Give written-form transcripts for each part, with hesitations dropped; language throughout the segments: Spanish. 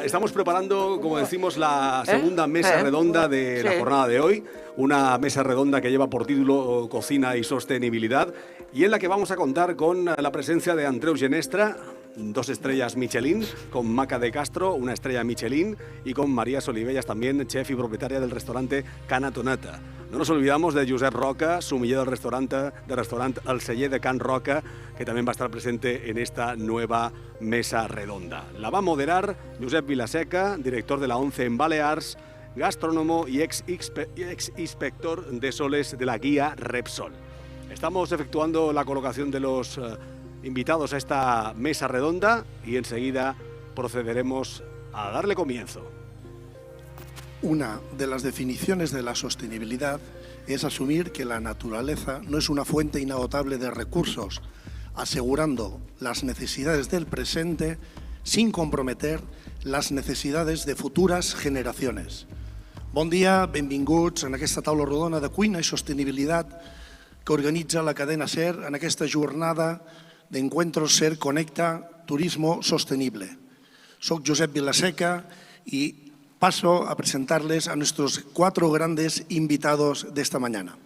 Estamos preparando, como decimos, la segunda mesa redonda de la jornada de hoy. Una mesa redonda que lleva por título Cocina y Sostenibilidad y en la que vamos a contar con la presencia de Andreu Genestra, 2 estrellas Michelin, con Maca de Castro, 1 estrella Michelin, y con María Solivelles, también chef y propietaria del restaurante Cana Toneta. No nos olvidamos de Josep Roca, sumiller del restaurante El Celler de Can Roca, que también va a estar presente en esta nueva mesa redonda. La va a moderar Josep Vilaseca, director de la ONCE en Balears, gastrónomo y ex inspector de soles de la guía Repsol. Estamos efectuando la colocación de los invitados a esta mesa redonda y enseguida procederemos a darle comienzo. Una de las definiciones de la sostenibilidad es asumir que la naturaleza no es una fuente inagotable de recursos, asegurando las necesidades del presente sin comprometer las necesidades de futuras generacions. Bon dia, benvinguts en aquesta taula rodona de cuina i sostenibilitat que organitza la cadena SER en aquesta jornada d'Encuentros SER Conecta Turismo Sostenible. Soc Josep Vilaseca y paso a presentarles a nuestros 4 grandes invitados de esta mañana.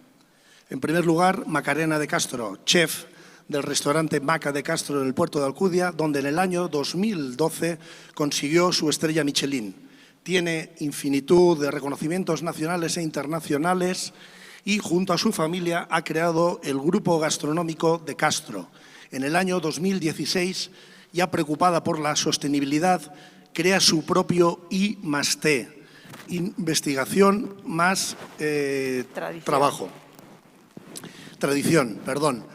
En primer lugar, Macarena de Castro, chef del restaurante Maca de Castro en el puerto de Alcudia, donde en el año 2012 consiguió su estrella Michelin. Tiene infinitud de reconocimientos nacionales e internacionales y junto a su familia ha creado el Grupo Gastronómico de Castro. En el año 2016, ya preocupada por la sostenibilidad, crea su propio I+T, investigación más trabajo. Tradición, perdón.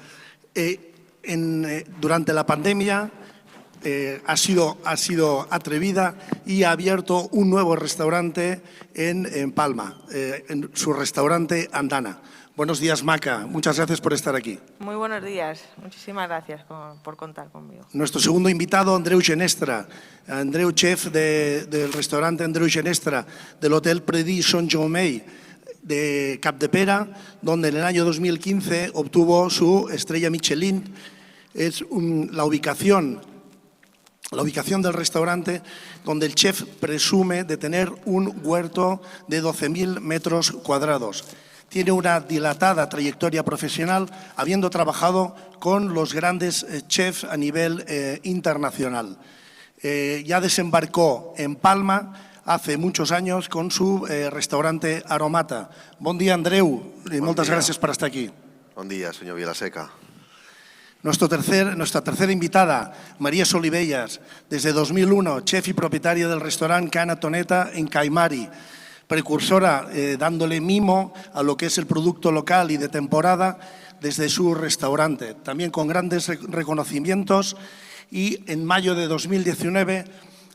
Durante la pandemia ha sido atrevida y ha abierto un nuevo restaurante en Palma, en su restaurante Andana. Buenos días, Maca. Muchas gracias por estar aquí. Muy buenos días. Muchísimas gracias por contar conmigo. Nuestro segundo invitado, Andreu Genestra. Andreu, chef del restaurante Andreu Genestra del Hotel Predí Son Jaume de Capdepera, donde en el año 2015 obtuvo su estrella Michelin. Es la ubicación del restaurante donde el chef presume de tener un huerto de 12.000 metros cuadrados. Tiene una dilatada trayectoria profesional, habiendo trabajado con los grandes chefs a nivel internacional. Ya desembarcó en Palma hace muchos años con su restaurante Aromata. Bon dia, Andreu, y muchas gracias por estar aquí. Bon dia, senyor Vilaseca. Nuestra tercera invitada, María Solivelles, desde 2001, chef y propietaria del restaurante Cana Toneta en Caimari, precursora dándole mimo a lo que es el producto local y de temporada desde su restaurante, también con grandes reconocimientos, y en mayo de 2019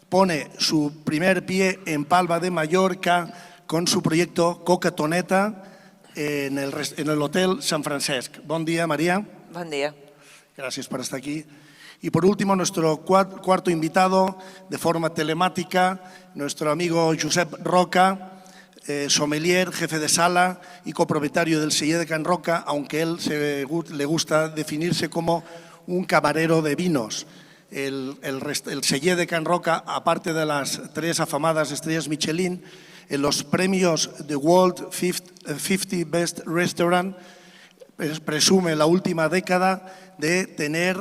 pone su primer pie en Palma de Mallorca con su proyecto Coca Toneta en el Hotel San Francesc. Bon dia, María. Buen día. Gracias por estar aquí. Y por último, nuestro cuarto invitado, de forma telemática, nuestro amigo Josep Roca, sommelier, jefe de sala y copropietario del Celler de Can Roca, aunque él le gusta definirse como un camarero de vinos. El Celler de Can Roca, aparte de las 3 afamadas estrellas Michelin, en los premios The World 50 Best Restaurant, presume la última década de tener,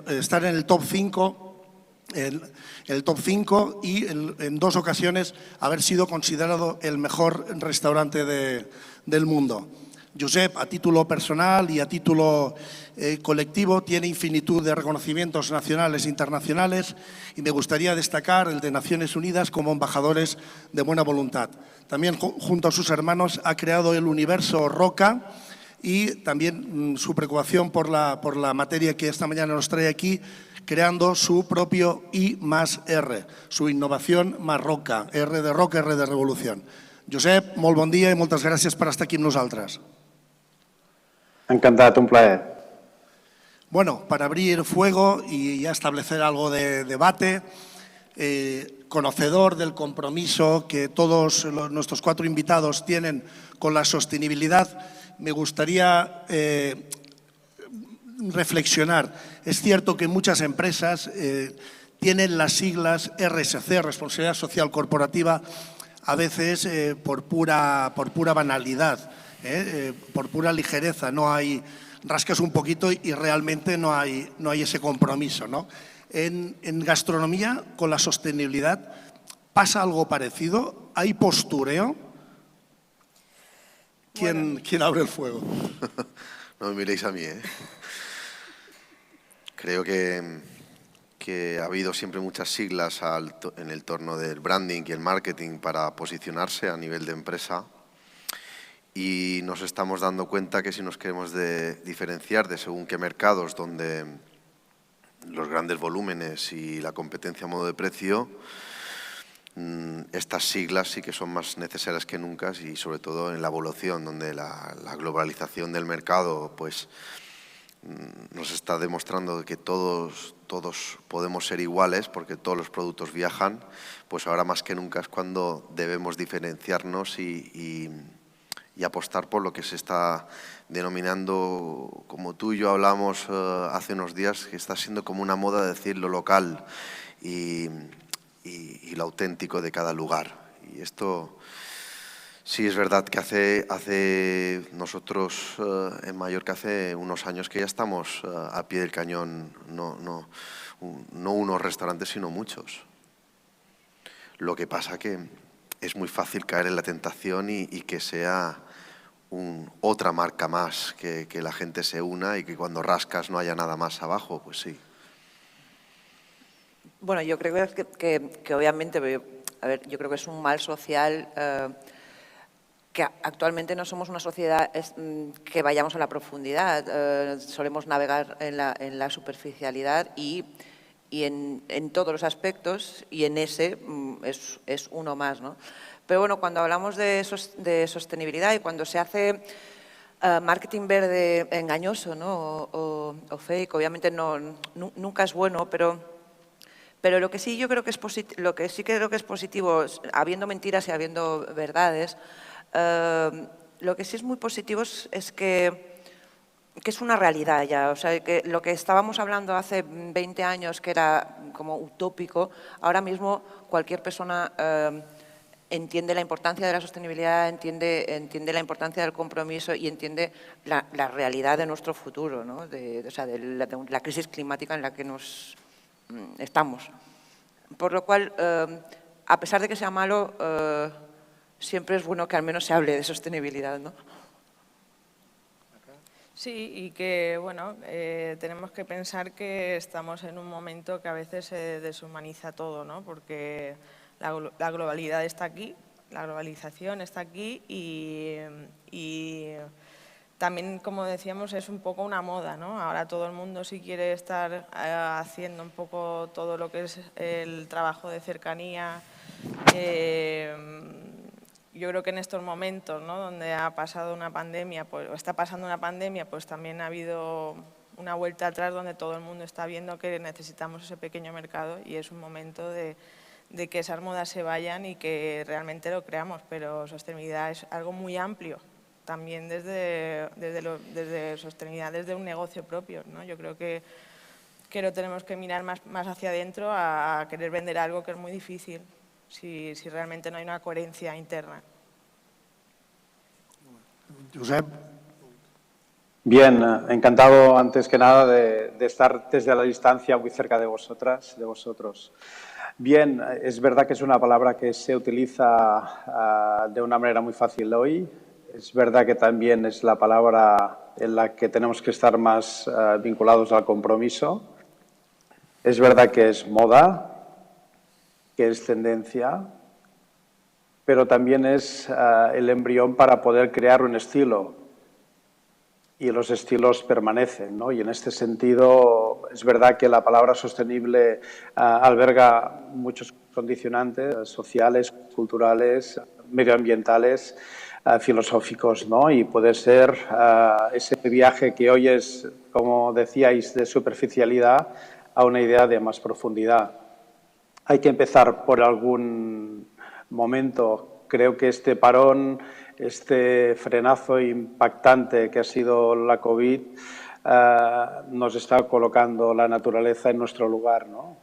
estar en el top 5, el top 5 y en 2 ocasiones haber sido considerado el mejor restaurante del mundo. Josep, a título personal y a título colectivo, tiene infinitud de reconocimientos nacionales e internacionales y me gustaría destacar el de Naciones Unidas como embajadores de buena voluntad. También junto a sus hermanos ha creado el Universo Roca y también su preocupación por la materia que esta mañana nos trae aquí, creando su propio I+R, su innovación más Roca, R de Roca, R de Revolución. Josep, molt bon dia i moltes gràcies per estar aquí amb nosaltres. Encantat, un plaer. Bueno, para abrir fuego y ya establecer algo de debate, conocedor del compromiso que todos nuestros 4 invitados tienen con la sostenibilidad, me gustaría reflexionar. Es cierto que muchas empresas tienen las siglas RSC, Responsabilidad Social Corporativa, a veces por pura banalidad, por pura ligereza. No hay, rascas un poquito y realmente no hay ese compromiso, ¿no? En gastronomía, con la sostenibilidad, ¿pasa algo parecido? ¿Hay postureo? ¿Quién abre el fuego? No me miréis a mí, ¿eh? Creo que ha habido siempre muchas siglas en el torno del branding y el marketing para posicionarse a nivel de empresa, y nos estamos dando cuenta que si nos queremos diferenciar de según qué mercados donde los grandes volúmenes y la competencia a modo de precio, estas siglas sí que son más necesarias que nunca, y sobre todo en la evolución, donde la globalización del mercado pues nos está demostrando que todos podemos ser iguales porque todos los productos viajan. Pues ahora más que nunca es cuando debemos diferenciarnos y apostar por lo que se está denominando, como tú y yo hablamos hace unos días, que está siendo como una moda decir lo local y lo auténtico de cada lugar. Y esto sí es verdad que hace nosotros en Mallorca hace unos años que ya estamos a pie del cañón, no unos restaurantes sino muchos. Lo que pasa que es muy fácil caer en la tentación y que sea otra marca más, que la gente se una y que cuando rascas no haya nada más abajo, pues sí. Bueno, yo creo que obviamente, a ver, yo creo que es un mal social que actualmente no somos una sociedad que vayamos a la profundidad, solemos navegar en la superficialidad y en todos los aspectos, y en ese es uno más, ¿no? Pero bueno, cuando hablamos de sostenibilidad y cuando se hace marketing verde engañoso, ¿no? o fake, obviamente nunca es bueno, pero lo que sí yo creo que es positivo, habiendo mentiras y habiendo verdades, lo que sí es muy positivo es que es una realidad ya. O sea, que lo que estábamos hablando hace 20 años, que era como utópico, ahora mismo cualquier persona entiende la importancia de la sostenibilidad, entiende la importancia del compromiso y entiende la realidad de nuestro futuro, ¿no? de la crisis climática en la que nos estamos. Por lo cual, a pesar de que sea malo, siempre es bueno que al menos se hable de sostenibilidad, ¿no? Sí, y que bueno, tenemos que pensar que estamos en un momento que a veces se deshumaniza todo, ¿no? Porque la globalidad está aquí, la globalización está aquí y también, como decíamos, es un poco una moda, ¿no? Ahora todo el mundo, si quiere estar haciendo un poco todo lo que es el trabajo de cercanía, yo creo que en estos momentos, ¿no? Donde ha pasado una pandemia, pues, o está pasando una pandemia, pues también ha habido una vuelta atrás donde todo el mundo está viendo que necesitamos ese pequeño mercado y es un momento de que esas modas se vayan y que realmente lo creamos, pero sostenibilidad es algo muy amplio, también desde sostenibilidad, desde un negocio propio, ¿no? Yo creo que lo tenemos que mirar más hacia adentro a querer vender algo que es muy difícil si realmente no hay una coherencia interna. Josep. Bien, encantado antes que nada de estar desde la distancia muy cerca de vosotras, de vosotros. Bien, es verdad que es una palabra que se utiliza de una manera muy fácil hoy. Es verdad que también es la palabra en la que tenemos que estar más vinculados al compromiso. Es verdad que es moda, que es tendencia, pero también es el embrión para poder crear un estilo. Y los estilos permanecen, ¿no? Y en este sentido es verdad que la palabra sostenible alberga muchos condicionantes sociales, culturales, medioambientales, filosóficos, ¿no? Y puede ser ese viaje que hoy es, como decíais, de superficialidad a una idea de más profundidad. Hay que empezar por algún momento. Creo que este parón, este frenazo impactante que ha sido la COVID, nos está colocando la naturaleza en nuestro lugar, ¿no?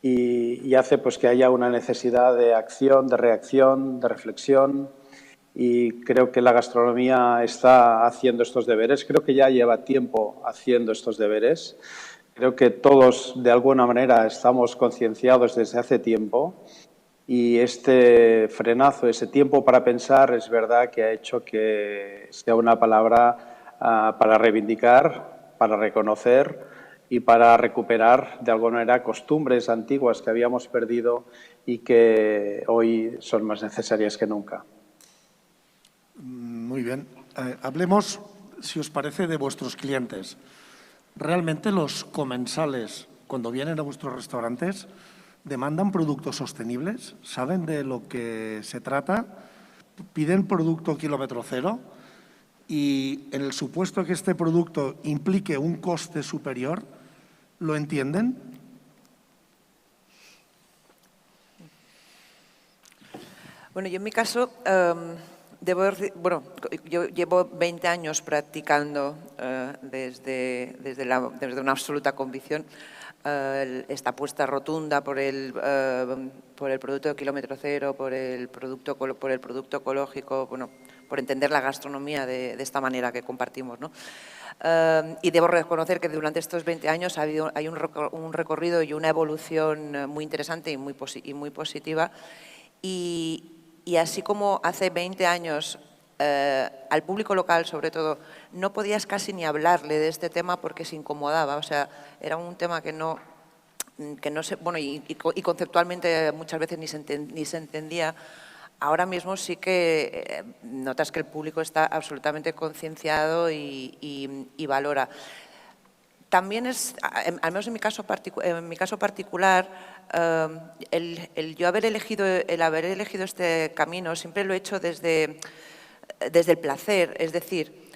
y hace pues que haya una necesidad de acción, de reacción, de reflexión, y creo que la gastronomía está haciendo estos deberes. Creo que ya lleva tiempo haciendo estos deberes. Creo que todos, de alguna manera, estamos concienciados desde hace tiempo, y este frenazo, ese tiempo para pensar, es verdad que ha hecho que sea una palabra para reivindicar, para reconocer y para recuperar, de alguna manera, costumbres antiguas que habíamos perdido y que hoy son más necesarias que nunca. Muy bien. Hablemos, si os parece, de vuestros clientes. ¿Realmente los comensales, cuando vienen a vuestros restaurantes, demandan productos sostenibles? ¿Saben de lo que se trata? ¿Piden producto kilómetro cero? Y en el supuesto que este producto implique un coste superior, ¿lo entienden? Bueno, yo en mi caso, yo llevo 20 años practicando desde una absoluta convicción esta apuesta rotunda por el producto de kilómetro cero, por el producto ecológico, bueno, por entender la gastronomía de esta manera que compartimos, ¿no? Y debo reconocer que durante estos 20 años hay un recorrido y una evolución muy interesante y muy positiva. Y así como hace 20 años al público local, sobre todo, no podías casi ni hablarle de este tema porque se incomodaba. O sea, era un tema que no se… Bueno, y conceptualmente muchas veces ni se entendía. Ahora mismo sí que notas que el público está absolutamente concienciado y valora. También es, al menos en mi caso particular, el haber elegido este camino siempre lo he hecho desde el placer. Es decir,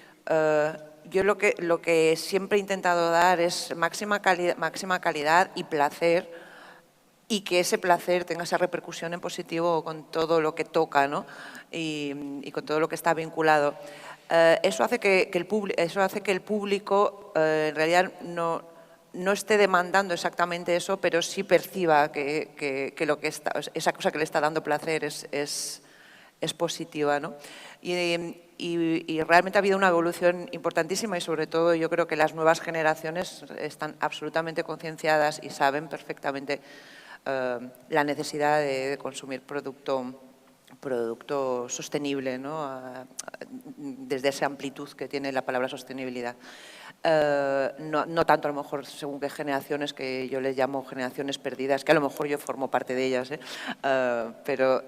yo lo que siempre he intentado dar es máxima calidad y placer, y que ese placer tenga esa repercusión en positivo con todo lo que toca, ¿no? y con todo lo que está vinculado. Eso hace que el público en realidad no esté demandando exactamente eso, pero sí perciba que esa cosa que le está dando placer es positiva, ¿no? Y realmente ha habido una evolución importantísima, y sobre todo yo creo que las nuevas generaciones están absolutamente concienciadas y saben perfectamente la necesidad de consumir producto sostenible, ¿no? Desde esa amplitud que tiene la palabra sostenibilidad. No tanto a lo mejor según qué generaciones, que yo les llamo generaciones perdidas, que a lo mejor yo formo parte de ellas.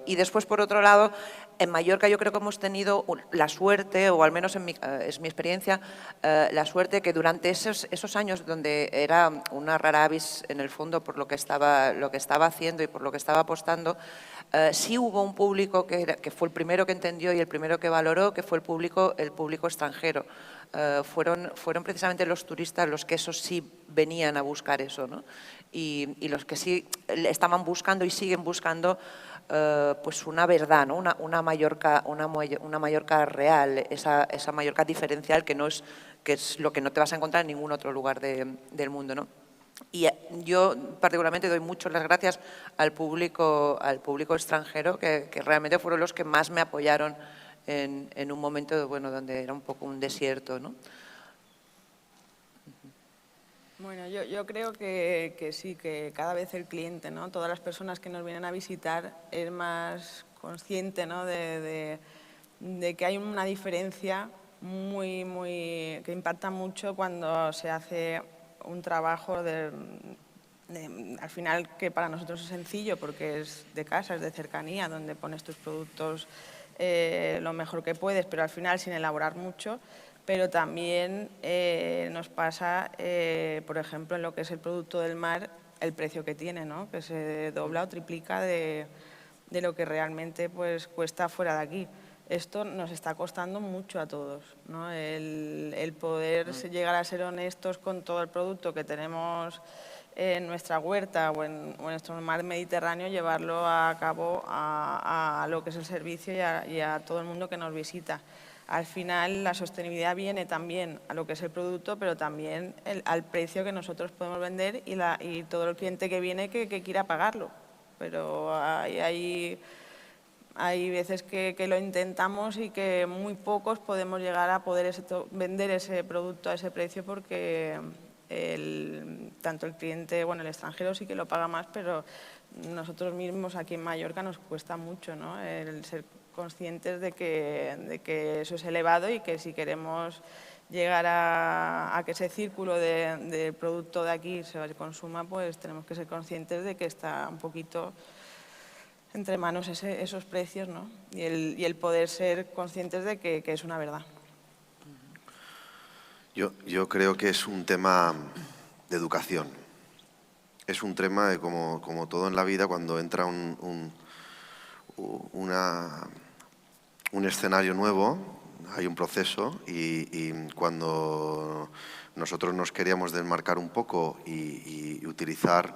Y después, por otro lado, en Mallorca yo creo que hemos tenido la suerte, o al menos es mi experiencia, la suerte que durante esos años donde era una rara avis en el fondo por lo que estaba haciendo y por lo que estaba apostando, sí hubo un público que fue el primero que entendió y el primero que valoró, que fue el público extranjero. Fueron precisamente los turistas los que sí venían a buscar eso, ¿no? Y los que sí estaban buscando y siguen buscando pues una verdad, ¿no? Una Mallorca real, esa Mallorca diferencial que es lo que no te vas a encontrar en ningún otro lugar del mundo, ¿no? Y yo particularmente doy muchas las gracias al público extranjero, que realmente fueron los que más me apoyaron en un momento, bueno, donde era un poco un desierto, ¿no? Bueno, yo creo que sí, que cada vez el cliente, ¿no? Todas las personas que nos vienen a visitar es más consciente, ¿no? de que hay una diferencia que impacta mucho cuando se hace un trabajo al final, que para nosotros es sencillo porque es de casa, es de cercanía, donde pones tus productos lo mejor que puedes, pero al final sin elaborar mucho. Pero también nos pasa, por ejemplo, en lo que es el producto del mar, el precio que tiene, ¿no? Que se dobla o triplica de lo que realmente pues, cuesta fuera de aquí. Esto nos está costando mucho a todos, ¿no? El poder llegar a ser honestos con todo el producto que tenemos en nuestra huerta o en nuestro mar Mediterráneo, llevarlo a cabo a lo que es el servicio y a todo el mundo que nos visita. al final la sostenibilidad viene también a lo que es el producto, pero también al precio que nosotros podemos vender y todo el cliente que viene que quiera pagarlo. Pero hay veces que lo intentamos y que muy pocos podemos llegar a poder vender ese producto a ese precio porque tanto el cliente, bueno, el extranjero sí que lo paga más, pero nosotros mismos aquí en Mallorca nos cuesta mucho, ¿no?, el ser conscientes de que eso es elevado y que si queremos llegar a que ese círculo de producto de aquí se consuma, pues tenemos que ser conscientes de que está un poquito entre manos esos precios, ¿no? Y el poder ser conscientes de que es una verdad. Yo creo que es un tema de educación. Es un tema de como todo en la vida, cuando entra un escenario nuevo, hay un proceso y cuando nosotros nos queríamos desmarcar un poco y utilizar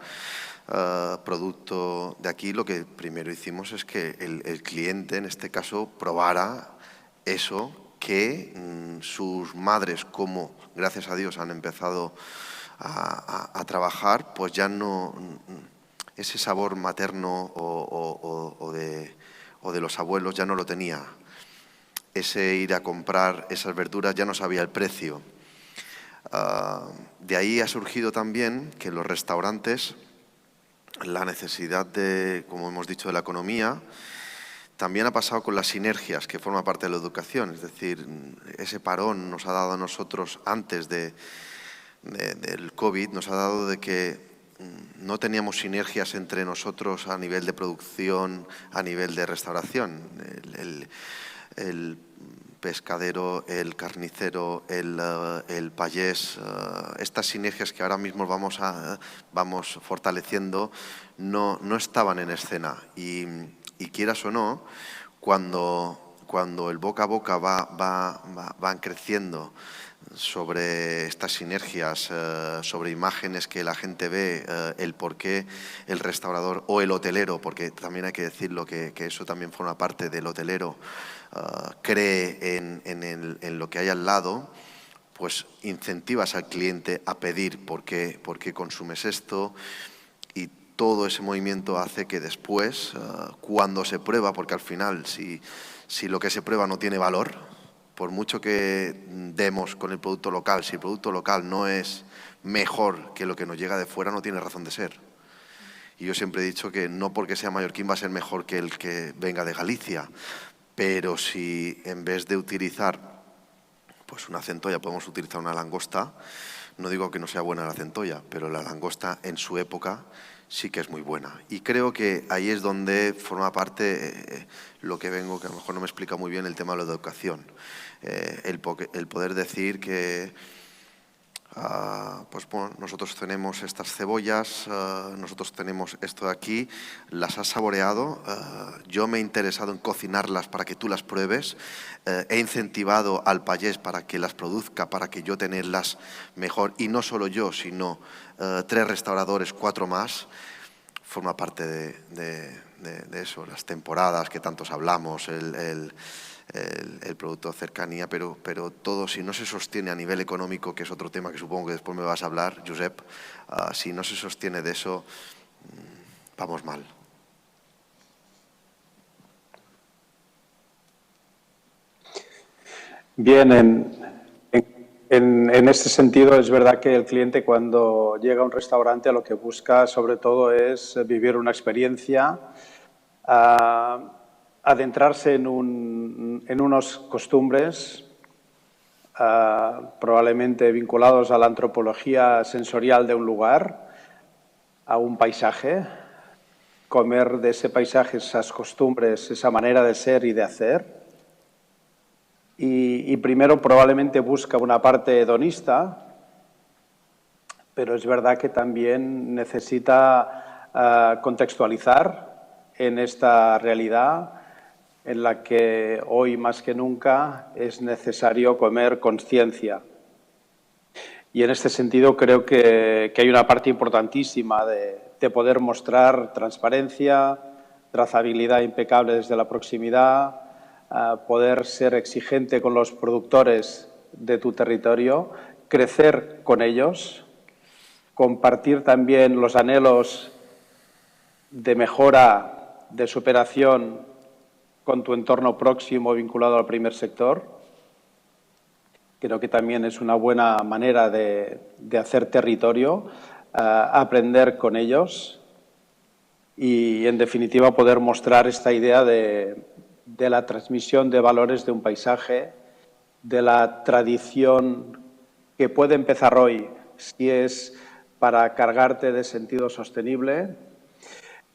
producto de aquí, lo que primero hicimos es que el cliente, en este caso, probara eso que sus madres, como gracias a Dios han empezado a trabajar, pues ya no, ese sabor materno o de los abuelos ya no lo tenía. Ese ir a comprar esas verduras ya no sabía el precio. De ahí ha surgido también que en los restaurantes la necesidad de, como hemos dicho, de la economía, también ha pasado con las sinergias, que forma parte de la educación. Es decir, ese parón nos ha dado a nosotros antes del COVID, nos ha dado de que no teníamos sinergias entre nosotros a nivel de producción, a nivel de restauración. El pescadero, el carnicero, el payés, estas sinergias que ahora mismo vamos fortaleciendo no estaban en escena. Y quieras o no, cuando el boca a boca van creciendo sobre estas sinergias, sobre imágenes que la gente ve, el por qué el restaurador o el hotelero, porque también hay que decirlo que eso también forma parte del hotelero, cree en lo que hay al lado, pues incentivas al cliente a pedir por qué consumes esto, y todo ese movimiento hace que después, cuando se prueba, porque al final si lo que se prueba no tiene valor, por mucho que demos con el producto local, si el producto local no es mejor que lo que nos llega de fuera, no tiene razón de ser. Y yo siempre he dicho que no porque sea mallorquín va a ser mejor que el que venga de Galicia, pero si en vez de utilizar pues una centolla podemos utilizar una langosta, no digo que no sea buena la centolla, pero la langosta en su época sí que es muy buena. Y creo que ahí es donde forma parte lo que vengo, que a lo mejor no me explica muy bien el tema de la educación. El poder decir que pues bueno, nosotros tenemos estas cebollas, nosotros tenemos esto de aquí, las has saboreado, yo me he interesado en cocinarlas para que tú las pruebes, he incentivado al payés para que las produzca, para que yo tenerlas mejor, y no solo yo, sino 3 restauradores, 4 más, forma parte de eso, las temporadas que tantos hablamos, el producto cercanía, pero todo, si no se sostiene a nivel económico, que es otro tema que supongo que después me vas a hablar, Josep, si no se sostiene de eso, vamos mal. Bien, en este sentido es verdad que el cliente cuando llega a un restaurante lo que busca sobre todo es vivir una experiencia, adentrarse en unos costumbres probablemente vinculados a la antropología sensorial de un lugar, a un paisaje, comer de ese paisaje esas costumbres, esa manera de ser y de hacer. Y primero probablemente busca una parte hedonista, pero es verdad que también necesita contextualizar en esta realidad en la que hoy más que nunca es necesario comer conciencia. Y en este sentido creo que hay una parte importantísima de poder mostrar transparencia, trazabilidad impecable desde la proximidad, poder ser exigente con los productores de tu territorio, crecer con ellos, compartir también los anhelos de mejora, de superación con tu entorno próximo vinculado al primer sector. Creo que también es una buena manera de hacer territorio, aprender con ellos y, en definitiva, poder mostrar esta idea de la transmisión de valores de un paisaje, de la tradición que puede empezar hoy si es para cargarte de sentido sostenible,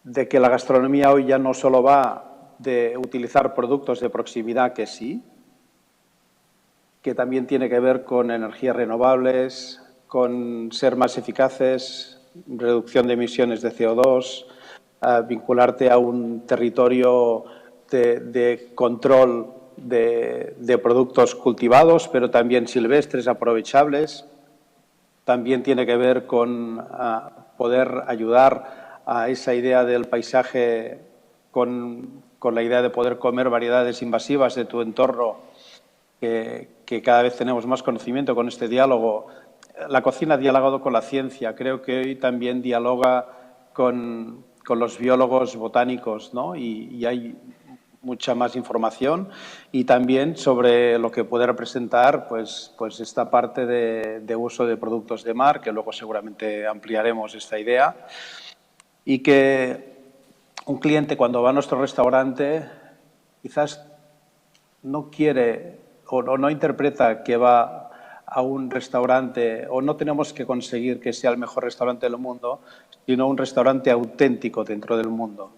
de que la gastronomía hoy ya no solo va de utilizar productos de proximidad, que sí, que también tiene que ver con energías renovables, con ser más eficaces, reducción de emisiones de CO2, vincularte a un territorio de control de productos cultivados, pero también silvestres, aprovechables. También tiene que ver con poder ayudar a esa idea del paisaje con la idea de poder comer variedades invasivas de tu entorno, que cada vez tenemos más conocimiento con este diálogo. La cocina ha dialogado con la ciencia, creo que hoy también dialoga con los biólogos botánicos, ¿no? Y hay mucha más información y también sobre lo que puede representar pues esta parte de uso de productos de mar, que luego seguramente ampliaremos esta idea, y que un cliente cuando va a nuestro restaurante quizás no quiere o no interpreta que va a un restaurante, o no tenemos que conseguir que sea el mejor restaurante del mundo, sino un restaurante auténtico dentro del mundo,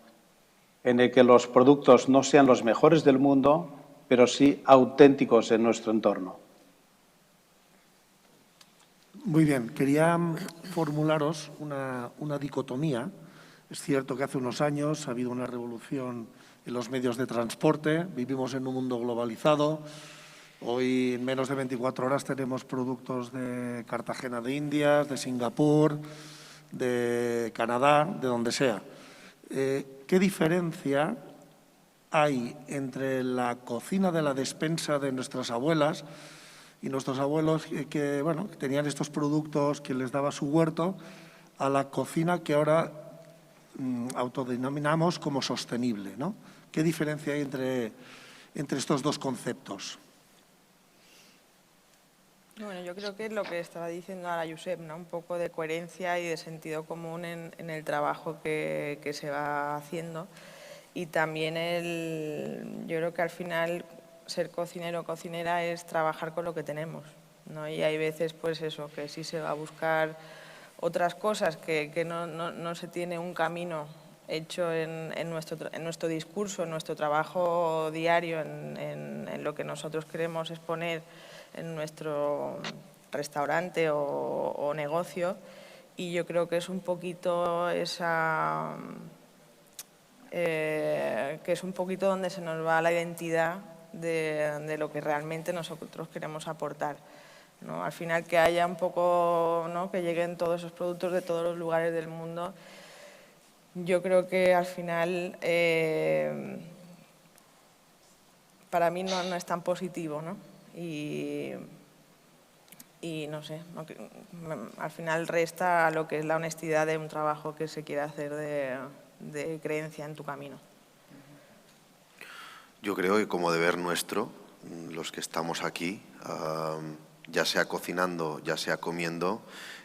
en el que los productos no sean los mejores del mundo, pero sí auténticos en nuestro entorno. Muy bien, quería formularos una dicotomía. Es cierto que hace unos años ha habido una revolución en los medios de transporte, vivimos en un mundo globalizado. Hoy, en menos de 24 horas, tenemos productos de Cartagena de Indias, de Singapur, de Canadá, de donde sea. ¿Qué diferencia hay entre la cocina de la despensa de nuestras abuelas y nuestros abuelos que tenían estos productos que les daba su huerto, a la cocina que ahora autodenominamos como sostenible, ¿no? ¿Qué diferencia hay entre estos dos conceptos? Bueno, yo creo que es lo que estaba diciendo ahora Josep, ¿no? Un poco de coherencia y de sentido común en el trabajo que se va haciendo. Y también yo creo que al final ser cocinero o cocinera es trabajar con lo que tenemos, ¿no? Y hay veces pues eso, que sí se va a buscar otras cosas, que no se tiene un camino hecho en nuestro discurso, en nuestro trabajo diario, en lo que nosotros queremos exponer en nuestro restaurante o negocio, y yo creo que es un poquito que es un poquito donde se nos va la identidad de lo que realmente nosotros queremos aportar, ¿no? Al final que haya un poco, ¿no? Que lleguen todos esos productos de todos los lugares del mundo, yo creo que al final para mí no es tan positivo, ¿no? Y no sé, al final resta a lo que es la honestidad de un trabajo que se quiere hacer de creencia en tu camino. Yo creo que como deber nuestro, los que estamos aquí, ya sea cocinando, ya sea comiendo,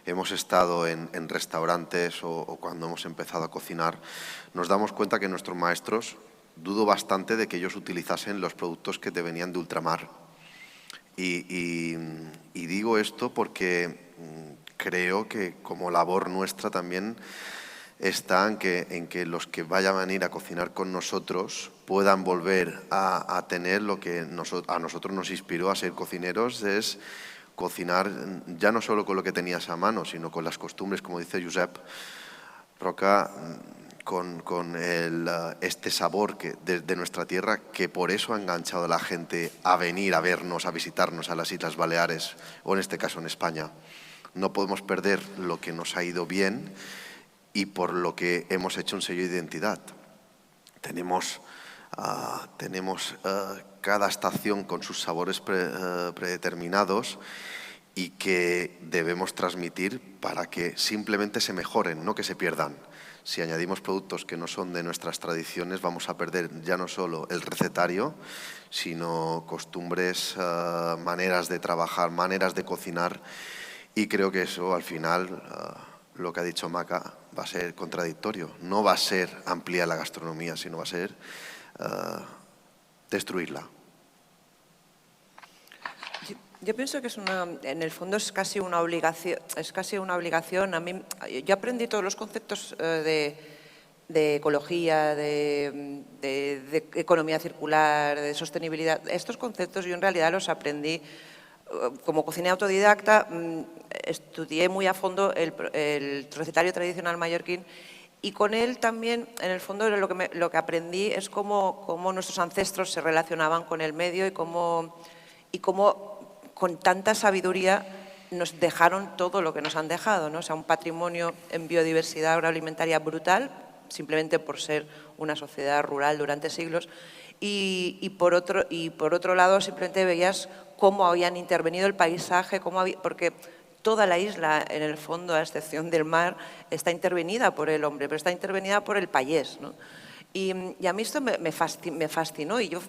hemos estado en restaurantes o cuando hemos empezado a cocinar, nos damos cuenta que nuestros maestros, dudo bastante de que ellos utilizasen los productos que te venían de ultramar. Y digo esto porque creo que como labor nuestra también está en que los que vayan a venir a cocinar con nosotros puedan volver a tener lo que a nosotros nos inspiró a ser cocineros, es cocinar ya no solo con lo que tenías a mano, sino con las costumbres, como dice Josep Roca, con este sabor de nuestra tierra, que por eso ha enganchado a la gente a venir a vernos, a visitarnos a las Islas Baleares o en este caso en España. No podemos perder lo que nos ha ido bien y por lo que hemos hecho un sello de identidad. Tenemos tenemos cada estación con sus sabores predeterminados y que debemos transmitir para que simplemente se mejoren, no que se pierdan. Si añadimos productos que no son de nuestras tradiciones, vamos a perder ya no solo el recetario, sino costumbres, maneras de trabajar, maneras de cocinar, y creo que eso al final, lo que ha dicho Maca, va a ser contradictorio. No va a ser ampliar la gastronomía, sino va a ser destruirla. Yo pienso que en el fondo es casi una obligación. A mí, yo aprendí todos los conceptos de ecología, de economía circular, de sostenibilidad. Estos conceptos yo en realidad los aprendí como cocinera autodidacta. Estudié muy a fondo el recetario tradicional mallorquín, y con él también, en el fondo, lo que aprendí es cómo nuestros ancestros se relacionaban con el medio y cómo con tanta sabiduría nos dejaron todo lo que nos han dejado, ¿no? O sea, un patrimonio en biodiversidad agroalimentaria brutal, simplemente por ser una sociedad rural durante siglos, y por otro lado simplemente veías cómo habían intervenido el paisaje, porque toda la isla, en el fondo, a excepción del mar, está intervenida por el hombre, pero está intervenida por el payés, ¿no? Y a mí esto me fascinó, y yo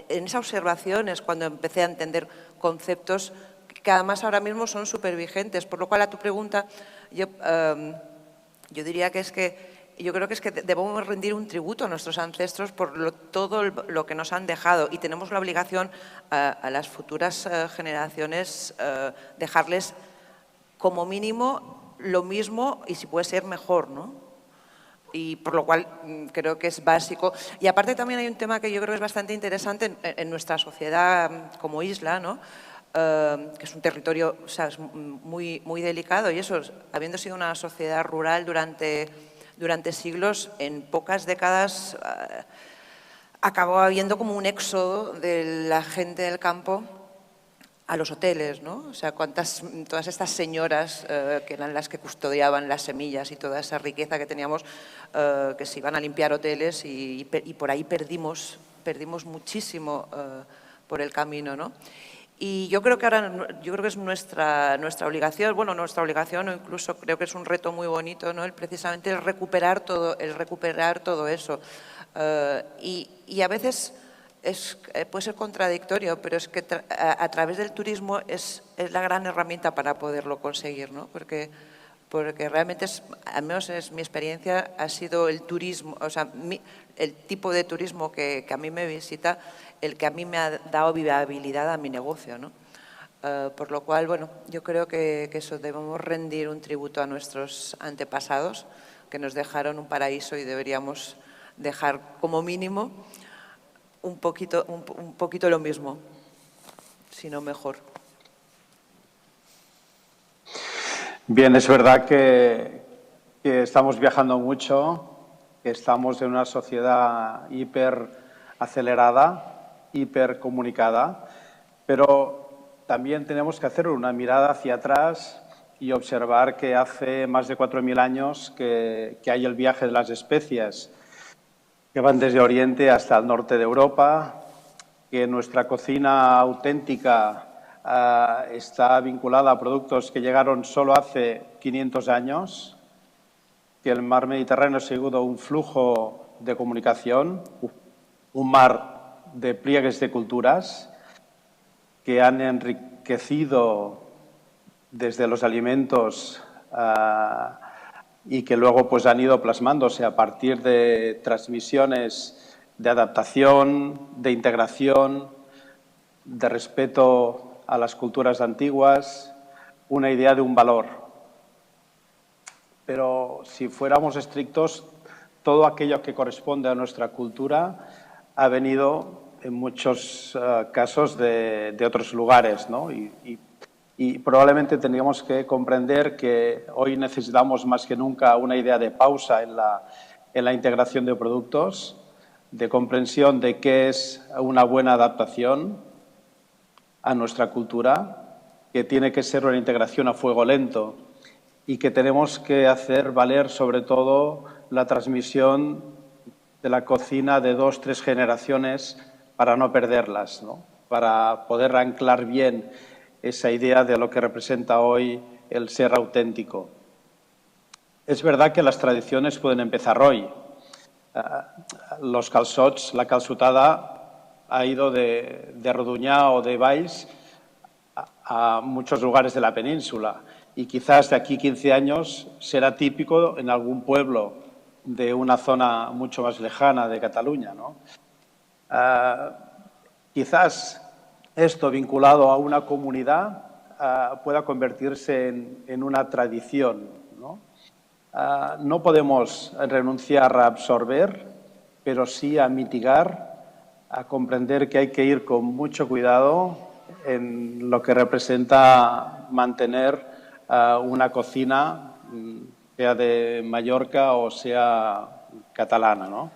en esa observación es cuando empecé a entender conceptos que además ahora mismo son súper vigentes. Por lo cual, a tu pregunta, yo diría que yo creo que es que debemos rendir un tributo a nuestros ancestros por todo lo que nos han dejado, y tenemos la obligación a las futuras generaciones dejarles como mínimo lo mismo, y si puede ser mejor, ¿no? Y por lo cual creo que es básico. Y aparte también hay un tema que yo creo que es bastante interesante en nuestra sociedad como isla, ¿no? Que es un territorio, o sea, es muy, muy delicado, y eso, habiendo sido una sociedad rural durante siglos, en pocas décadas acabó habiendo como un éxodo de la gente del campo a los hoteles, ¿no? O sea, todas estas señoras que eran las que custodiaban las semillas y toda esa riqueza que teníamos, que se iban a limpiar hoteles, y por ahí perdimos muchísimo por el camino, ¿no? Y yo creo que es nuestra obligación, bueno, nuestra obligación, o incluso creo que es un reto muy bonito, ¿no? Precisamente el recuperar todo eso. Y a veces puede ser contradictorio, pero es que a través del turismo es la gran herramienta para poderlo conseguir, ¿no? Porque realmente, al menos es mi experiencia, ha sido el turismo, o sea, el tipo de turismo que a mí me visita, el que a mí me ha dado viabilidad a mi negocio, ¿no? Por lo cual, bueno, yo creo que eso, debemos rendir un tributo a nuestros antepasados, que nos dejaron un paraíso, y deberíamos dejar como mínimo un poquito lo mismo, si no mejor. Bien, es verdad que estamos viajando mucho, que estamos en una sociedad hiper acelerada, hiper comunicada, pero también tenemos que hacer una mirada hacia atrás y observar que hace más de 4.000 años que hay el viaje de las especies, que van desde Oriente hasta el norte de Europa, que nuestra cocina auténtica está vinculada a productos que llegaron solo hace 500 años, que el mar Mediterráneo ha sido un flujo de comunicación, un mar de pliegues de culturas que han enriquecido desde los alimentos y que luego pues han ido plasmándose a partir de transmisiones de adaptación, de integración, de respeto a las culturas antiguas, una idea de un valor. Pero si fuéramos estrictos, todo aquello que corresponde a nuestra cultura ha venido en muchos casos de otros lugares, ¿no? Y probablemente tendríamos que comprender que hoy necesitamos más que nunca una idea de pausa en la integración de productos, de comprensión de qué es una buena adaptación a nuestra cultura, que tiene que ser una integración a fuego lento y que tenemos que hacer valer sobre todo la transmisión de la cocina de 2 o 3 generaciones para no perderlas, ¿no? Para poder anclar bien esa idea de lo que representa hoy el ser auténtico. Es verdad que las tradiciones pueden empezar hoy. Los calçots, la calçotada ha ido de Rodonyà o de Valls a muchos lugares de la península y quizás de aquí 15 años será típico en algún pueblo de una zona mucho más lejana de Cataluña, ¿no? Quizás esto vinculado a una comunidad pueda convertirse en una tradición, ¿no? No podemos renunciar a absorber, pero sí a mitigar, a comprender que hay que ir con mucho cuidado en lo que representa mantener una cocina, sea de Mallorca o sea catalana, ¿no?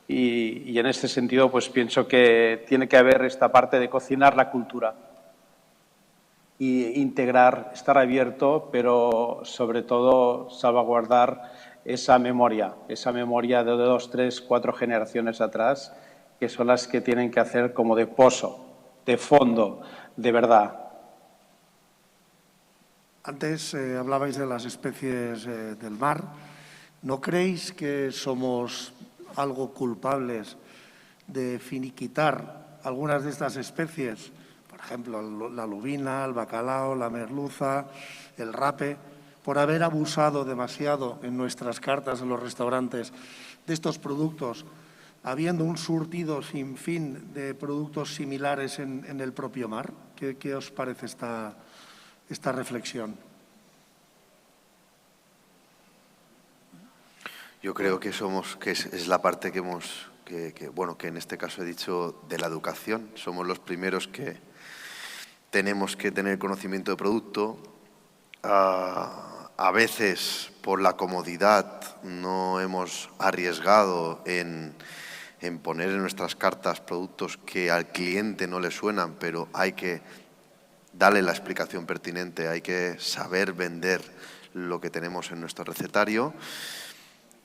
Y en este sentido, pues pienso que tiene que haber esta parte de cocinar la cultura y integrar, estar abierto, pero sobre todo salvaguardar esa memoria de 2, 3, 4 generaciones atrás, que son las que tienen que hacer como de pozo, de fondo, de verdad. Antes hablabais de las especies del mar. ¿No creéis que somos algo culpables de finiquitar algunas de estas especies? Por ejemplo, la lubina, el bacalao, la merluza, el rape, por haber abusado demasiado en nuestras cartas en los restaurantes de estos productos, habiendo un surtido sin fin de productos similares en el propio mar. ¿Qué os parece esta reflexión? Yo creo que es la parte que en este caso he dicho de la educación. Somos los primeros que tenemos que tener conocimiento de producto. A veces, por la comodidad, no hemos arriesgado en poner en nuestras cartas productos que al cliente no le suenan, pero hay que darle la explicación pertinente, hay que saber vender lo que tenemos en nuestro recetario.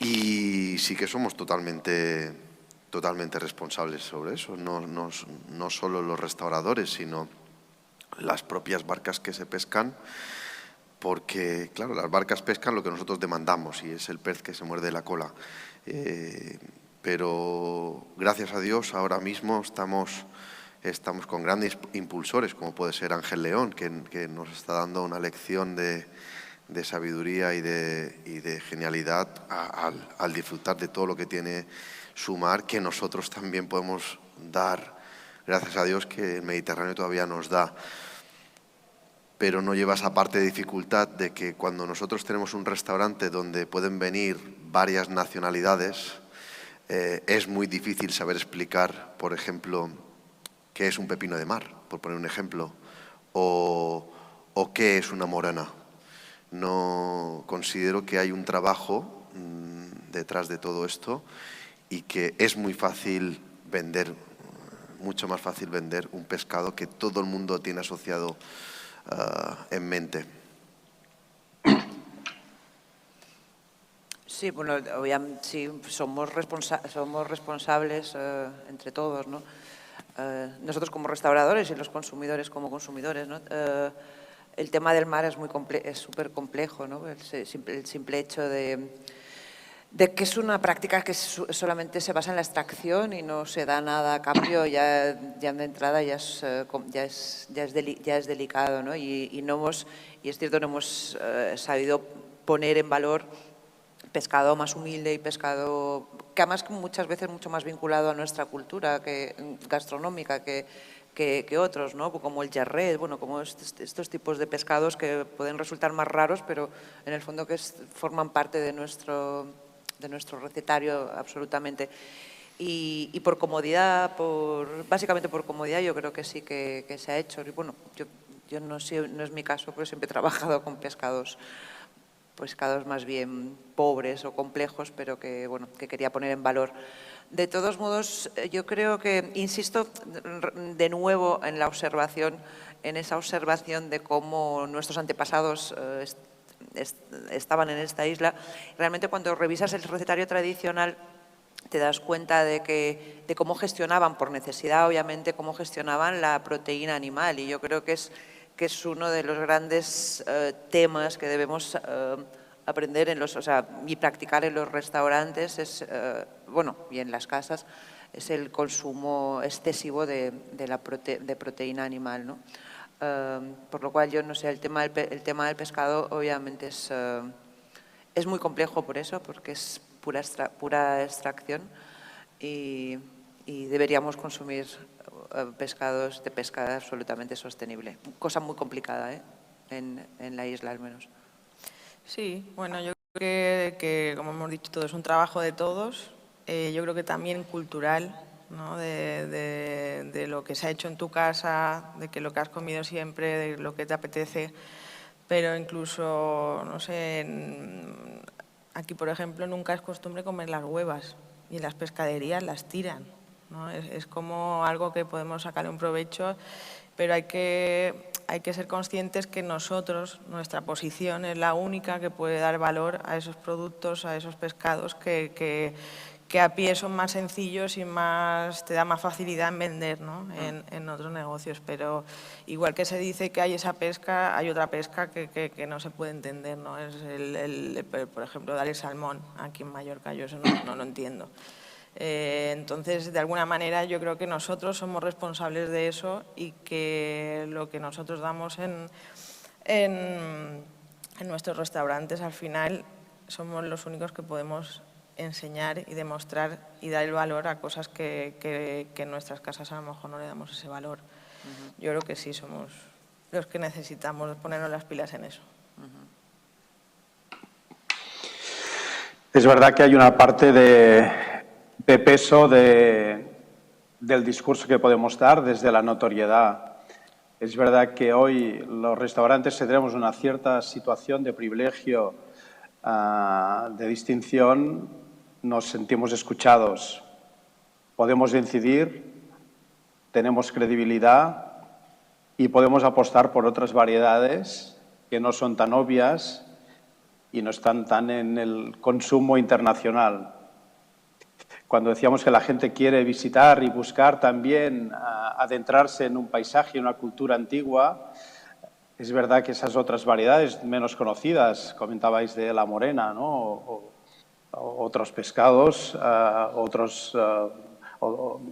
Y sí que somos totalmente responsables sobre eso, no solo los restauradores, sino las propias barcas que se pescan, porque, claro, las barcas pescan lo que nosotros demandamos y es el pez que se muerde la cola. Pero, gracias a Dios, ahora mismo estamos con grandes impulsores, como puede ser Ángel León, que nos está dando una lección de sabiduría y de genialidad al disfrutar de todo lo que tiene su mar, que nosotros también podemos dar, gracias a Dios que el Mediterráneo todavía nos da. Pero no lleva esa parte de dificultad de que cuando nosotros tenemos un restaurante donde pueden venir varias nacionalidades, es muy difícil saber explicar, por ejemplo, qué es un pepino de mar, por poner un ejemplo, o qué es una morana. No considero que hay un trabajo detrás de todo esto y que es muy fácil vender, mucho más fácil vender un pescado que todo el mundo tiene asociado en mente. Sí, bueno, obviamente sí, somos responsables entre todos, ¿no? Nosotros como restauradores y los consumidores como consumidores, ¿no? El tema del mar es súper complejo, ¿no? El simple hecho de que es una práctica que solamente se basa en la extracción y no se da nada a cambio, ya de entrada ya es delicado, ¿no? Y es cierto, no hemos sabido poner en valor pescado más humilde y pescado que además muchas veces mucho más vinculado a nuestra cultura gastronómica que otros, ¿no? Como el jarret, bueno, como estos tipos de pescados que pueden resultar más raros, pero en el fondo que forman parte de nuestro recetario absolutamente. Y por comodidad, básicamente por comodidad, yo creo que sí que se ha hecho. Y bueno, yo no es mi caso, pero siempre he trabajado con pescados más bien pobres o complejos, pero que quería poner en valor. De todos modos, yo creo que, insisto de nuevo en esa observación de cómo nuestros antepasados estaban en esta isla. Realmente cuando revisas el recetario tradicional te das cuenta de cómo gestionaban, por necesidad obviamente, cómo gestionaban la proteína animal. Y yo creo que es uno de los grandes temas que debemos aprender y practicar en los restaurantes, y en las casas, es el consumo excesivo de proteína animal, ¿no? Por lo cual, yo no sé, el tema del pescado obviamente es muy complejo por eso, porque es pura extracción y deberíamos consumir pescados de pesca absolutamente sostenible. Cosa muy complicada, en la isla al menos. Sí, bueno, yo creo que, como hemos dicho, todo es un trabajo de todos. Yo creo que también cultural, ¿no? De lo que se ha hecho en tu casa, de que lo que has comido siempre, de lo que te apetece. Pero incluso, no sé, aquí, por ejemplo, nunca es costumbre comer las huevas y en las pescaderías las tiran, ¿no? Es como algo que podemos sacarle un provecho, pero hay que ser conscientes que nosotros, nuestra posición es la única que puede dar valor a esos productos, a esos pescados que a pie son más sencillos y te da más facilidad en vender, ¿no? en otros negocios. Pero igual que se dice que hay esa pesca, hay otra pesca que no se puede entender, ¿no? Es por ejemplo, dar el salmón aquí en Mallorca, yo eso no lo entiendo. Entonces, de alguna manera, yo creo que nosotros somos responsables de eso y que lo que nosotros damos en nuestros restaurantes, al final, somos los únicos que podemos enseñar y demostrar y dar el valor a cosas que en nuestras casas a lo mejor no le damos ese valor. Yo creo que sí, somos los que necesitamos ponernos las pilas en eso. Es verdad que hay una parte de peso del discurso que podemos dar desde la notoriedad. Es verdad que hoy los restaurantes tendremos una cierta situación de privilegio, de distinción, nos sentimos escuchados, podemos incidir, tenemos credibilidad y podemos apostar por otras variedades que no son tan obvias y no están tan en el consumo internacional. Cuando decíamos que la gente quiere visitar y buscar también adentrarse en un paisaje, en una cultura antigua, es verdad que esas otras variedades menos conocidas, comentabais de la morena, ¿no? o otros pescados,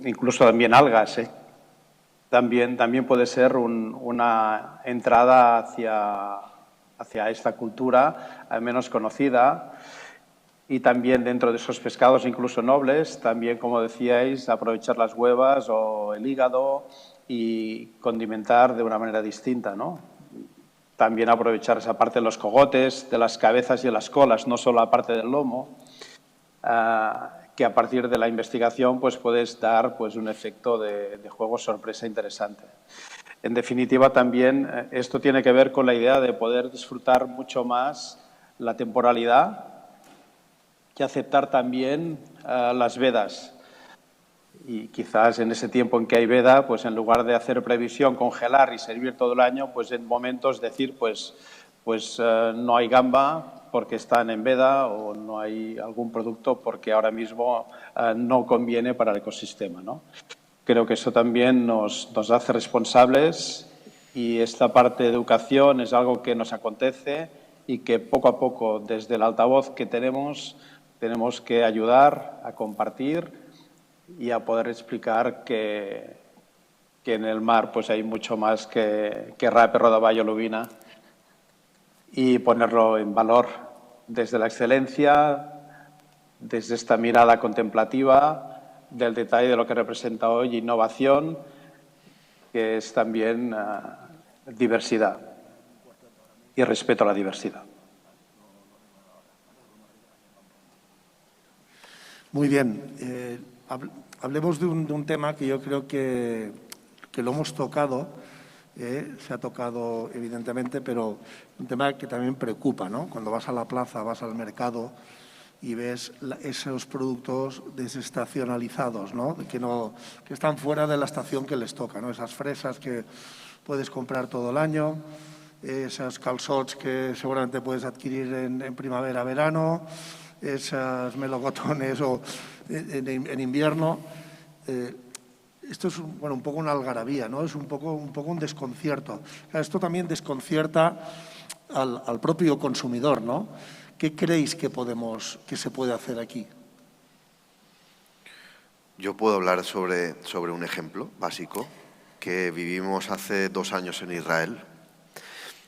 incluso también algas, también puede ser una entrada hacia esta cultura menos conocida. Y también dentro de esos pescados, incluso nobles, también, como decíais, aprovechar las huevas o el hígado y condimentar de una manera distinta, ¿no? También aprovechar esa parte de los cogotes, de las cabezas y de las colas, no solo la parte del lomo, que a partir de la investigación pues puedes dar pues un efecto de juego sorpresa interesante. En definitiva, también esto tiene que ver con la idea de poder disfrutar mucho más la temporalidad, que aceptar también las vedas. Y quizás en ese tiempo en que hay veda, pues en lugar de hacer previsión, congelar y servir todo el año, pues en momentos decir, pues no hay gamba porque están en veda o no hay algún producto porque ahora mismo no conviene para el ecosistema, ¿no? Creo que eso también nos hace responsables y esta parte de educación es algo que nos acontece y que poco a poco, desde el altavoz que tenemos que ayudar a compartir y a poder explicar que en el mar pues hay mucho más que rape, rodaballo, lubina y ponerlo en valor desde la excelencia, desde esta mirada contemplativa del detalle de lo que representa hoy innovación, que es también diversidad y respeto a la diversidad. Muy bien. Hablemos de un tema que yo creo que lo hemos tocado, se ha tocado evidentemente, pero un tema que también preocupa, ¿no? Cuando vas a la plaza, vas al mercado y ves esos productos desestacionalizados, ¿no? Que están fuera de la estación que les toca, ¿no? Esas fresas que puedes comprar todo el año, esos calçots que seguramente puedes adquirir en primavera, verano, esos melocotones o en invierno. Esto es un poco una algarabía, ¿no? Es un poco un desconcierto. Esto también desconcierta al propio consumidor, ¿no? ¿Qué creéis que se puede hacer aquí? Yo puedo hablar sobre un ejemplo básico que vivimos hace 2 años en Israel,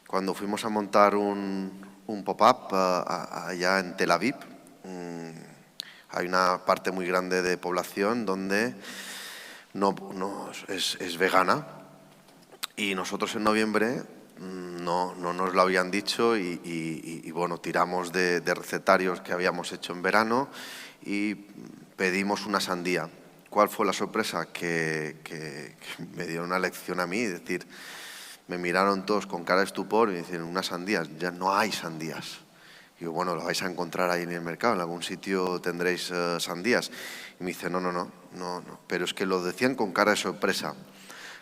cuando fuimos a montar un pop-up allá en Tel Aviv. Hay una parte muy grande de población donde es vegana, y nosotros en noviembre no nos lo habían dicho y bueno, tiramos de recetarios que habíamos hecho en verano y pedimos una sandía. ¿Cuál fue la sorpresa? Que me dio una lección a mí, es decir, me miraron todos con cara de estupor y me dicen, unas sandías, ya no hay sandías. Y yo, bueno, lo vais a encontrar ahí en el mercado, en algún sitio tendréis sandías. Y me dice, no, pero es que lo decían con cara de sorpresa.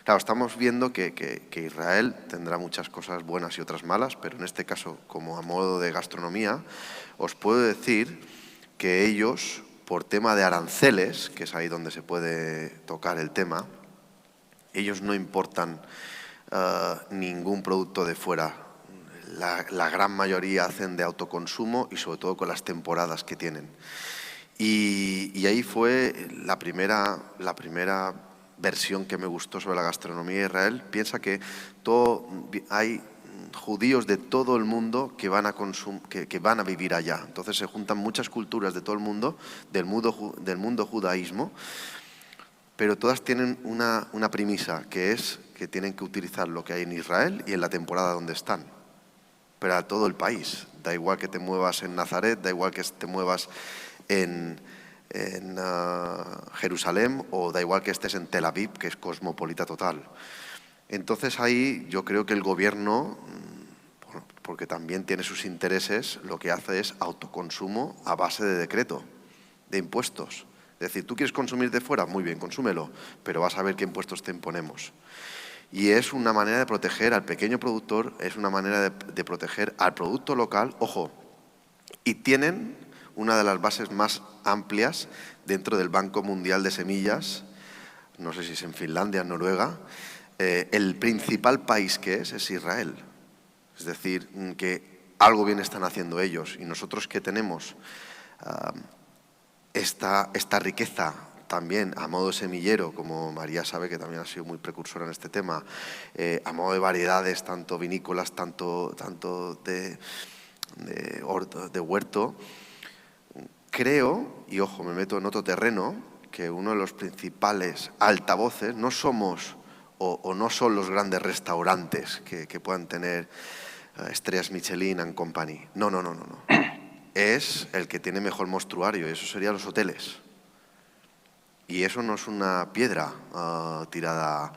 Claro, estamos viendo que Israel tendrá muchas cosas buenas y otras malas, pero en este caso, como a modo de gastronomía, os puedo decir que ellos, por tema de aranceles, que es ahí donde se puede tocar el tema, ellos no importan ningún producto de fuera. La gran mayoría hacen de autoconsumo y sobre todo con las temporadas que tienen. Y ahí fue la primera versión que me gustó sobre la gastronomía de Israel. Piensa que hay judíos de todo el mundo que van a vivir allá. Entonces se juntan muchas culturas de todo el mundo, del mundo judaísmo, pero todas tienen una premisa, que es que tienen que utilizar lo que hay en Israel y en la temporada donde están. Pero a todo el país. Da igual que te muevas en Nazaret, da igual que te muevas en Jerusalén, o da igual que estés en Tel Aviv, que es cosmopolita total. Entonces ahí yo creo que el gobierno, porque también tiene sus intereses, lo que hace es autoconsumo a base de decreto, de impuestos. Es decir, tú quieres consumir de fuera, muy bien, consúmelo, pero vas a ver qué impuestos te imponemos. Y es una manera de proteger al pequeño productor, es una manera de proteger al producto local, ojo, y tienen una de las bases más amplias dentro del Banco Mundial de Semillas, no sé si es en Finlandia, en Noruega. El principal país que es Israel. Es decir, que algo bien están haciendo ellos, y nosotros que tenemos esta riqueza también a modo de semillero, como María sabe que también ha sido muy precursora en este tema, a modo de variedades, tanto vinícolas, tanto de huerto. Creo, y ojo, me meto en otro terreno, que uno de los principales altavoces no somos o no son los grandes restaurantes que puedan tener estrellas Michelin and Company. No. Es el que tiene mejor mostruario, y eso serían los hoteles. Y eso no es una piedra tirada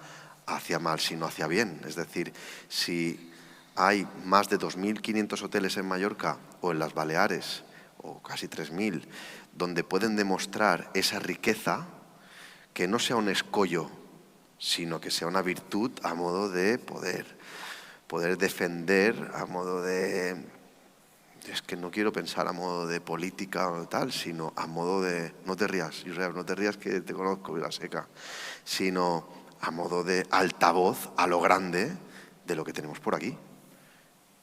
hacia mal, sino hacia bien. Es decir, si hay más de 2.500 hoteles en Mallorca o en las Baleares, o casi 3.000, donde pueden demostrar esa riqueza, que no sea un escollo, sino que sea una virtud a modo de poder defender, a modo de... Es que no quiero pensar a modo de política o tal, sino a modo de... No te rías, Israel, no te rías que te conozco, la seca. Sino a modo de altavoz a lo grande de lo que tenemos por aquí.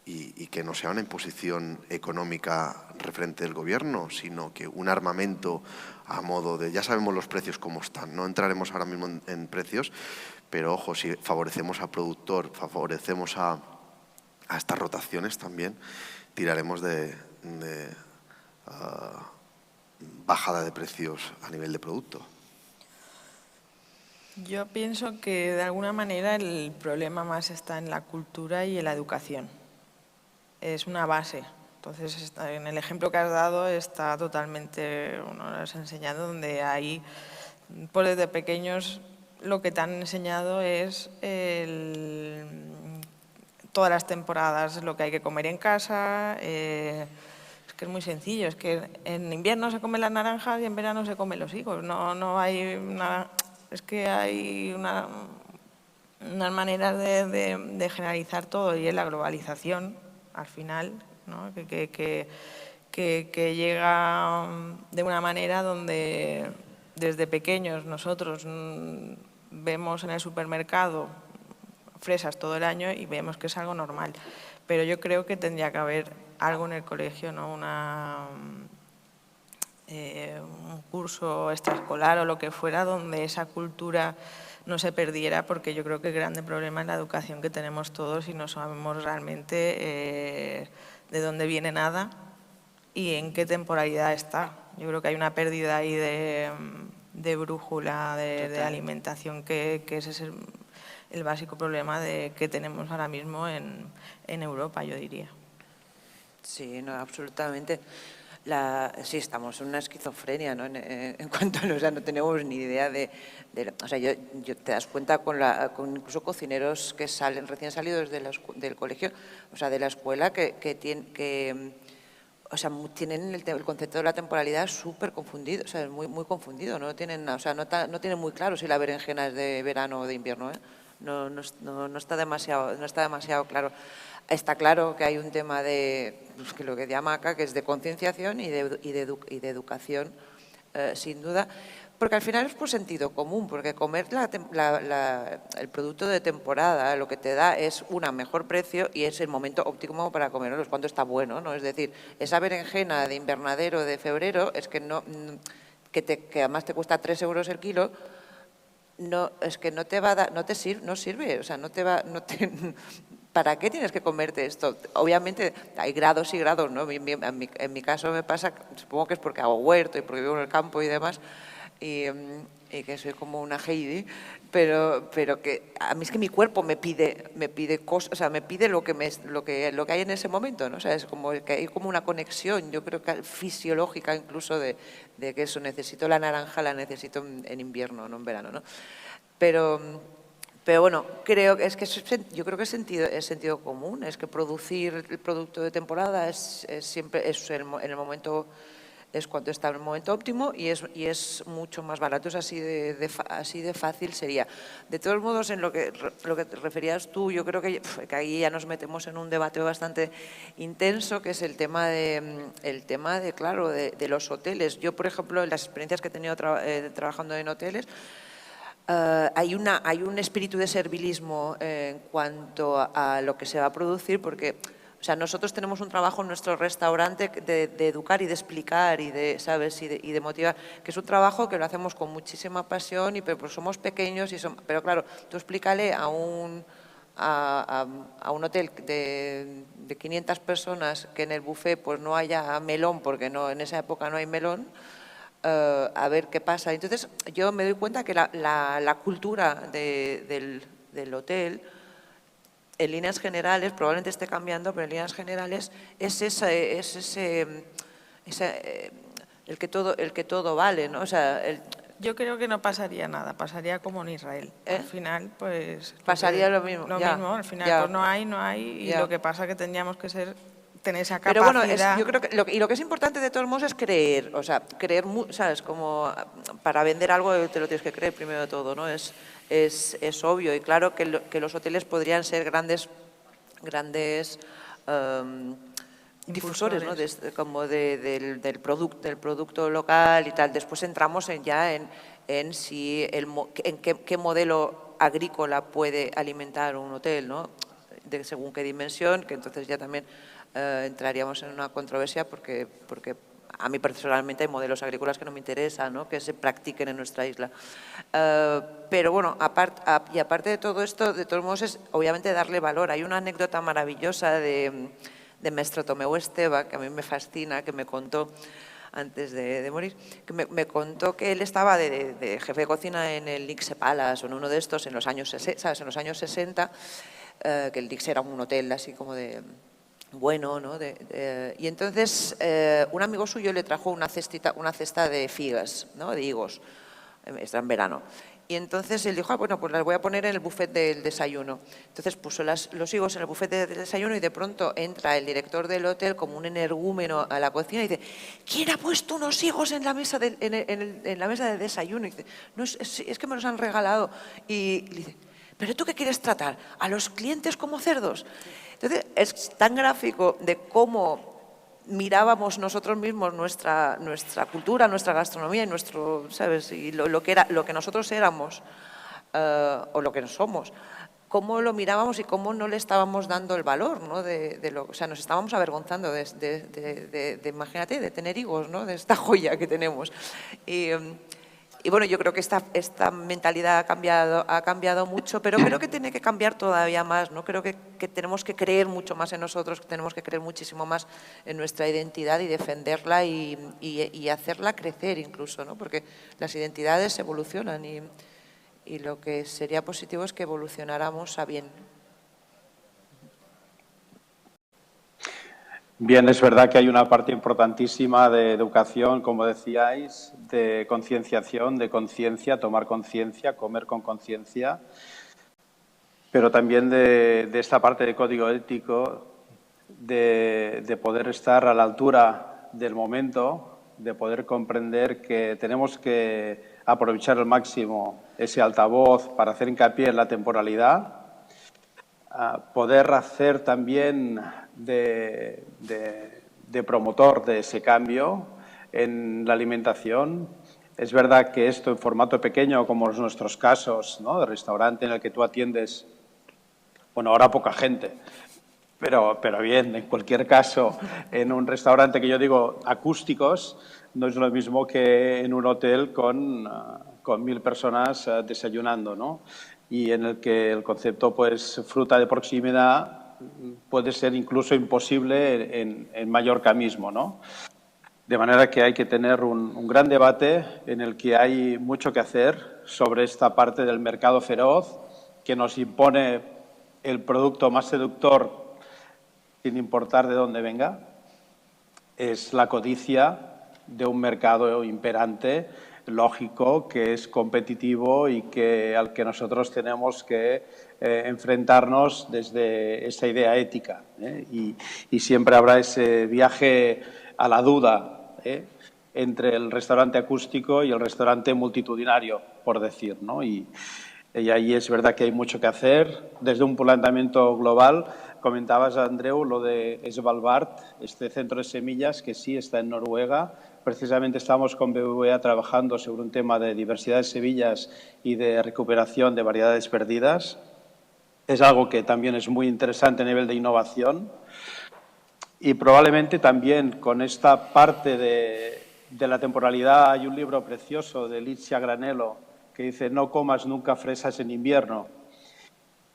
Y que no sea una imposición económica referente del gobierno, sino que un armamento a modo de... Ya sabemos los precios cómo están, no entraremos ahora mismo en precios, pero ojo, si favorecemos al productor, favorecemos a estas rotaciones también, tiraremos de bajada de precios a nivel de producto. Yo pienso que de alguna manera el problema más está en la cultura y en la educación. Es una base. Entonces, en el ejemplo que has dado está totalmente, uno lo has enseñado, donde ahí, pues desde pequeños, lo que te han enseñado es todas las temporadas, lo que hay que comer en casa. Es que es muy sencillo, es que en invierno se comen las naranjas y en verano se comen los higos. No hay una... Es que hay unas maneras de generalizar todo, y es la globalización, al final, ¿no? que que llega de una manera donde desde pequeños nosotros vemos en el supermercado fresas todo el año y vemos que es algo normal. Pero yo creo que tendría que haber algo en el colegio, ¿no? Un curso extraescolar o lo que fuera, donde esa cultura no se perdiera, porque yo creo que el grande problema es la educación que tenemos todos y no sabemos realmente de dónde viene nada y en qué temporalidad está. Yo creo que hay una pérdida ahí de brújula, de alimentación, que ese es el básico problema que tenemos ahora mismo en Europa, yo diría. Sí, no, absolutamente. Sí, estamos en una esquizofrenia, ¿no? En cuanto a, o sea, no tenemos ni idea de o sea, te das cuenta con incluso cocineros que salen recién salidos del colegio, o sea, de la escuela, o sea, tienen el concepto de la temporalidad súper confundido, o sea, muy, muy confundido, no tienen, o sea, no tienen muy claro si la berenjena es de verano o de invierno, ¿eh? No está demasiado claro. Está claro que hay un tema de, pues, que lo que llama acá, que es de concienciación y de educación, sin duda, porque al final es por sentido común, porque comer el producto de temporada lo que te da es un mejor precio y es el momento óptimo para comerlo, es cuando está bueno, ¿no? Es decir, esa berenjena de invernadero de febrero es que que además te cuesta 3 euros el kilo. No, es que no te va a dar, no sirve, o sea, ¿para qué tienes que comerte esto? Obviamente hay grados y grados, ¿no? En mi caso me pasa, supongo que es porque hago huerto y porque vivo en el campo y demás, y que soy como una Heidi, pero que a mí es que mi cuerpo me pide cosas, o sea, me pide lo que hay en ese momento, ¿no? O sea, es como que hay como una conexión, yo creo que fisiológica incluso de que eso, necesito la naranja, la necesito en invierno, no en verano, ¿no? Pero bueno, yo creo que es sentido común, es que producir el producto de temporada siempre en el momento, es cuando está en el momento óptimo y es mucho más barato, es así de fácil sería. De todos modos, en lo que te referías tú, yo creo que ahí ya nos metemos en un debate bastante intenso, que es el tema de claro, de los hoteles. Yo, por ejemplo, en las experiencias que he tenido trabajando en hoteles, hay un espíritu de servilismo en cuanto a lo que se va a producir, porque, o sea, nosotros tenemos un trabajo en nuestro restaurante de educar y de explicar y ¿sabes? Y de motivar, que es un trabajo que lo hacemos con muchísima pasión, pero pues somos pequeños, pero claro, tú explícale a un hotel de 500 personas que en el buffet pues no haya melón, porque en esa época no hay melón, a ver qué pasa. Entonces yo me doy cuenta que la cultura del hotel, en líneas generales, probablemente esté cambiando, pero en líneas generales es el que todo vale, ¿no? O sea, yo creo que no pasaría nada, pasaría como en Israel. Al final, pues... Pasaría lo mismo. Al final, pues no hay, y lo que pasa es que tendríamos que tener esa capacidad. Pero bueno, yo creo que lo que es importante de todos modos es creer, o sea, ¿sabes? Como para vender algo te lo tienes que creer primero de todo, ¿no? Es obvio, y claro que los hoteles podrían ser grandes difusores, ¿no? Como del producto local y tal. Después entramos en qué modelo agrícola puede alimentar un hotel, ¿no? Según qué dimensión, que entonces ya también entraríamos en una controversia porque a mí personalmente hay modelos agrícolas que no me interesan, ¿no? Que se practiquen en nuestra isla. Pero bueno, aparte de todo esto, de todos modos, es obviamente darle valor. Hay una anécdota maravillosa de Mestre Tomeu Esteve, que a mí me fascina, que me contó antes de morir, que me contó que él estaba de jefe de cocina en el Nixe Palace o en uno de estos en los años 60, ¿sabes? En los años 60, que el Nixe era un hotel así como de... bueno, ¿no? Y entonces un amigo suyo le trajo una cesta de figas, ¿no? De higos, está en verano. Y entonces él dijo, bueno, pues las voy a poner en el buffet del desayuno. Entonces puso los higos en el buffet del desayuno y de pronto entra el director del hotel como un energúmeno a la cocina y dice, ¿quién ha puesto unos higos en la mesa en la mesa del desayuno? Y dice, no, es que me los han regalado. Y le dice, ¿pero tú qué quieres tratar? ¿A los clientes como cerdos? Entonces, es tan gráfico de cómo mirábamos nosotros mismos nuestra cultura, nuestra gastronomía y nuestro, ¿sabes? Y lo que nosotros éramos o lo que somos, cómo lo mirábamos y cómo no le estábamos dando el valor, ¿no? O sea, nos estábamos avergonzando imagínate, de tener higos, ¿no? De esta joya que tenemos. Y bueno, yo creo que esta mentalidad ha cambiado mucho, pero creo que tiene que cambiar todavía más, ¿no? Creo que tenemos que creer mucho más en nosotros, que tenemos que creer muchísimo más en nuestra identidad y defenderla y hacerla crecer incluso, ¿no? Porque las identidades evolucionan y lo que sería positivo es que evolucionáramos a bien. Bien, es verdad que hay una parte importantísima de educación, como decíais, de concienciación, de conciencia, tomar conciencia, comer con conciencia, pero también de esta parte de código ético, de poder estar a la altura del momento, de poder comprender que tenemos que aprovechar al máximo ese altavoz para hacer hincapié en la temporalidad, poder hacer también de promotor de ese cambio en la alimentación. Es verdad que esto en formato pequeño, como en nuestros casos, ¿no? De restaurante en el que tú atiendes, bueno, ahora poca gente, pero bien, en cualquier caso, en un restaurante que yo digo acústicos, no es lo mismo que en un hotel con 1000 personas desayunando, ¿no? Y en el que el concepto, pues, fruta de proximidad puede ser incluso imposible en Mallorca mismo, ¿no? De manera que hay que tener un gran debate en el que hay mucho que hacer sobre esta parte del mercado feroz que nos impone el producto más seductor sin importar de dónde venga. Es la codicia de un mercado imperante, lógico, que es competitivo y al que nosotros tenemos que enfrentarnos desde esa idea ética. Y siempre habrá ese viaje a la duda entre el restaurante acústico y el restaurante multitudinario, por decir, ¿no? Y ahí es verdad que hay mucho que hacer. Desde un planteamiento global, comentabas, Andreu, lo de Svalbard, este centro de semillas que sí está en Noruega. Precisamente estamos con BBVA trabajando sobre un tema de diversidad de semillas y de recuperación de variedades perdidas. Es algo que también es muy interesante a nivel de innovación. Y probablemente también con esta parte de la temporalidad hay un libro precioso de Licia Granello que dice no comas nunca fresas en invierno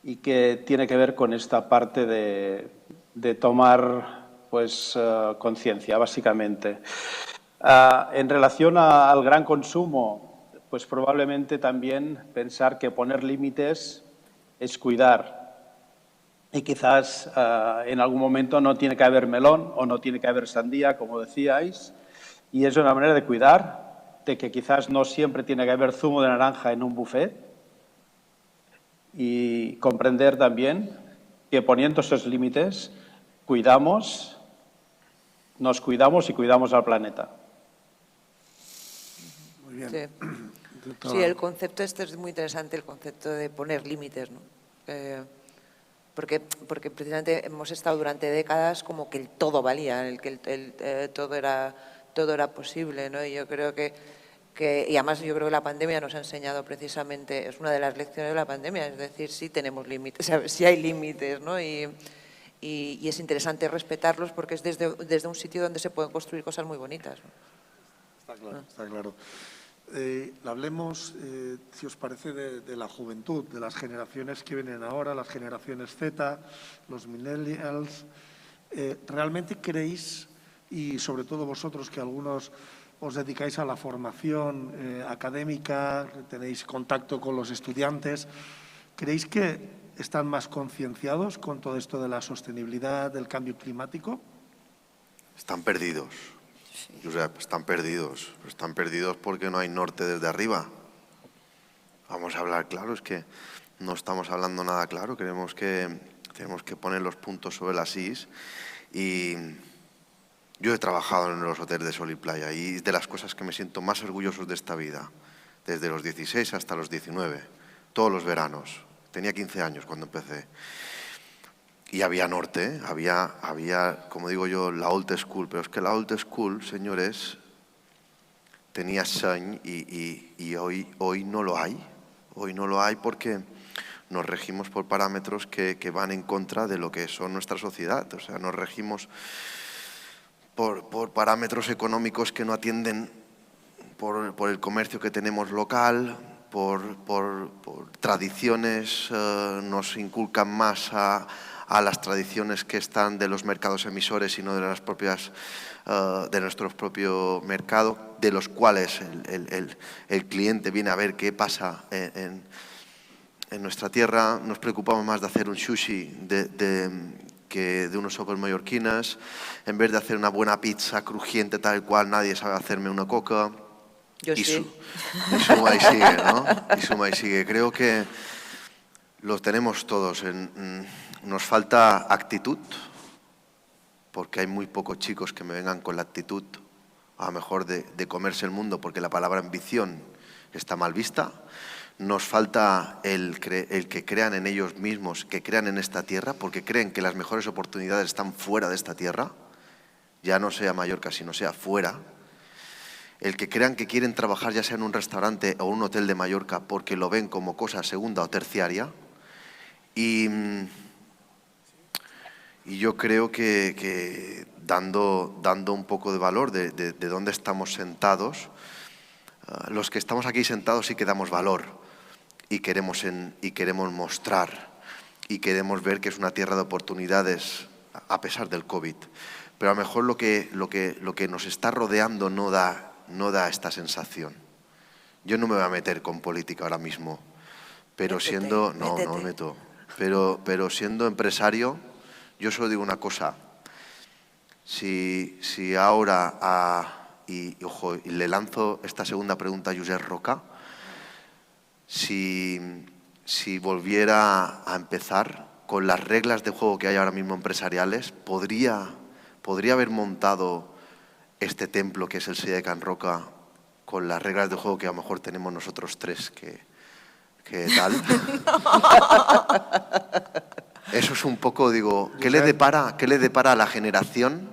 y que tiene que ver con esta parte de tomar pues, conciencia, básicamente. En relación al gran consumo, pues probablemente también pensar que poner límites es cuidar. Y quizás en algún momento no tiene que haber melón o no tiene que haber sandía, como decíais, y es una manera de cuidar, de que quizás no siempre tiene que haber zumo de naranja en un buffet y comprender también que poniendo esos límites nos cuidamos y cuidamos al planeta. Muy bien. Sí, el concepto este es muy interesante, el concepto de poner límites, ¿no? Porque precisamente hemos estado durante décadas como que el todo valía, todo era posible, ¿no? Y yo creo y además yo creo que la pandemia nos ha enseñado precisamente, es una de las lecciones de la pandemia, es decir, sí tenemos límites, sí hay límites, ¿no? Y es interesante respetarlos porque es desde un sitio donde se pueden construir cosas muy bonitas, ¿no? Está claro, está claro. Hablemos, si os parece, de la juventud, de las generaciones que vienen ahora, las generaciones Z, los millennials. ¿Realmente creéis, y sobre todo vosotros que algunos os dedicáis a la formación académica, tenéis contacto con los estudiantes, creéis que están más concienciados con todo esto de la sostenibilidad, del cambio climático? Están perdidos. Josep, están perdidos porque no hay norte desde arriba. Vamos a hablar claro, es que no estamos hablando nada claro, tenemos que poner los puntos sobre las is. Y yo he trabajado en los hoteles de sol y playa y es de las cosas que me siento más orgulloso de esta vida, desde los 16 hasta los 19, todos los veranos. Tenía 15 años cuando empecé. y había norte, había, como digo yo, la old school, pero es que la old school, señores, tenía sueño y hoy no lo hay. Hoy no lo hay porque nos regimos por parámetros que van en contra de lo que son nuestra sociedad. O sea, nos regimos por parámetros económicos que no atienden por el comercio que tenemos local, por tradiciones, nos inculcan más a las tradiciones que están de los mercados emisores y no de las propias de nuestro propio mercado, de los cuales el cliente viene a ver qué pasa en nuestra tierra. Nos preocupamos más de hacer un sushi que de unos sopes mallorquines, en vez de hacer una buena pizza crujiente tal cual nadie sabe hacerme una coca. Yo sí. Y suma y sigue, ¿no? Y suma y sigue. Creo que los tenemos todos. Nos falta actitud, porque hay muy pocos chicos que me vengan con la actitud, a lo mejor de comerse el mundo, porque la palabra ambición está mal vista. Nos falta el que crean en ellos mismos, que crean en esta tierra, porque creen que las mejores oportunidades están fuera de esta tierra, ya no sea Mallorca, sino sea fuera. El que crean que quieren trabajar ya sea en un restaurante o un hotel de Mallorca porque lo ven como cosa segunda o terciaria. Y yo creo que dando un poco de valor de dónde estamos sentados, los que estamos aquí sentados sí que damos valor y queremos mostrar y queremos ver que es una tierra de oportunidades a pesar del COVID. Pero a lo mejor lo que nos está rodeando no da esta sensación. Yo no me voy a meter con política ahora mismo, pero siendo... No me meto. Pero siendo empresario, yo solo digo una cosa. Si ahora, y le lanzo esta segunda pregunta a Josep Roca, si volviera a empezar con las reglas de juego que hay ahora mismo empresariales, podría haber montado este templo que es el Silla de Can Roca con las reglas de juego que a lo mejor tenemos nosotros tres, que tal. Eso es un poco, digo, ¿qué le depara a la generación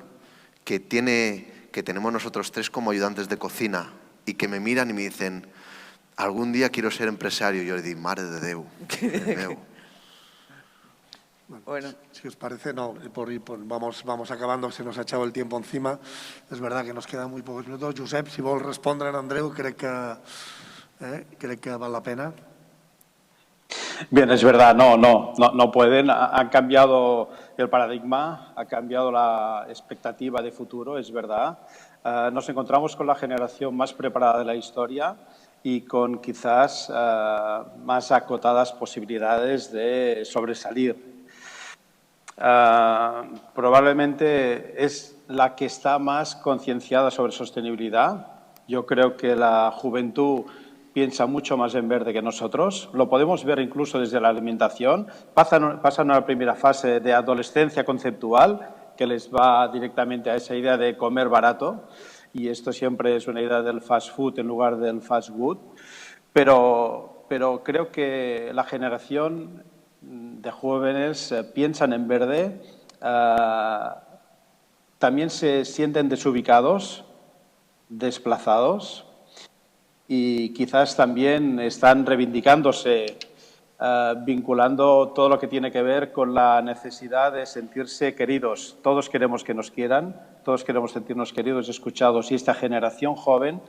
que tenemos nosotros tres como ayudantes de cocina y que me miran y me dicen, algún día quiero ser empresario? Yo le digo, Mare de Déu. Bueno, si os parece, no, vamos acabando, se nos ha echado el tiempo encima. Es verdad que nos quedan muy pocos minutos. Josep, si vol respondre a Andreu, crec que val la pena. Bien, es verdad, no pueden. Han cambiado el paradigma, ha cambiado la expectativa de futuro, es verdad. Nos encontramos con la generación más preparada de la historia y con quizás más acotadas posibilidades de sobresalir. Probablemente es la que está más concienciada sobre sostenibilidad. Yo creo que la juventud piensa mucho más en verde que nosotros. Lo podemos ver incluso desde la alimentación. Pasan a la primera fase de adolescencia conceptual, que les va directamente a esa idea de comer barato. Y esto siempre es una idea del fast food en lugar del fast good. Pero creo que la generación de jóvenes piensan en verde, también se sienten desubicados, desplazados y quizás también están reivindicándose, vinculando todo lo que tiene que ver con la necesidad de sentirse queridos. Todos queremos que nos quieran, todos queremos sentirnos queridos y escuchados, y esta generación joven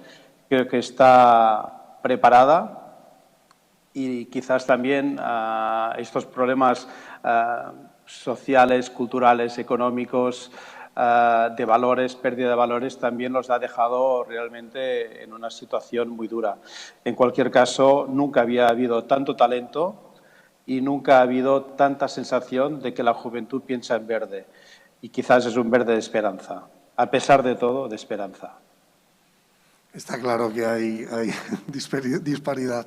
creo que está preparada. Y quizás también estos problemas sociales, culturales, económicos, de valores, pérdida de valores, también los ha dejado realmente en una situación muy dura. En cualquier caso, nunca había habido tanto talento y nunca ha habido tanta sensación de que la juventud piensa en verde. Y quizás es un verde de esperanza, a pesar de todo, de esperanza. Está claro que hay disparidad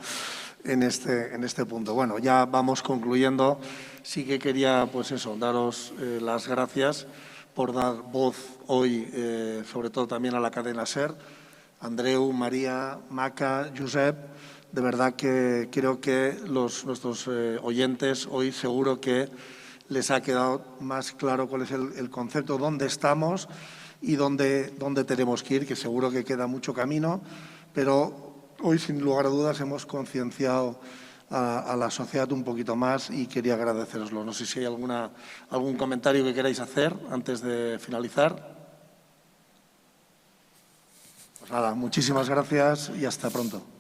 en este punto. Bueno, ya vamos concluyendo. Sí que quería, pues eso, daros las gracias por dar voz hoy, sobre todo también a la cadena SER. Andreu, María, Maca, Josep, de verdad que creo que nuestros oyentes hoy seguro que les ha quedado más claro cuál es el concepto, dónde estamos y dónde tenemos que ir, que seguro que queda mucho camino, pero hoy, sin lugar a dudas, hemos concienciado a la sociedad un poquito más y quería agradeceroslo. No sé si hay algún comentario que queráis hacer antes de finalizar. Pues nada, muchísimas gracias y hasta pronto.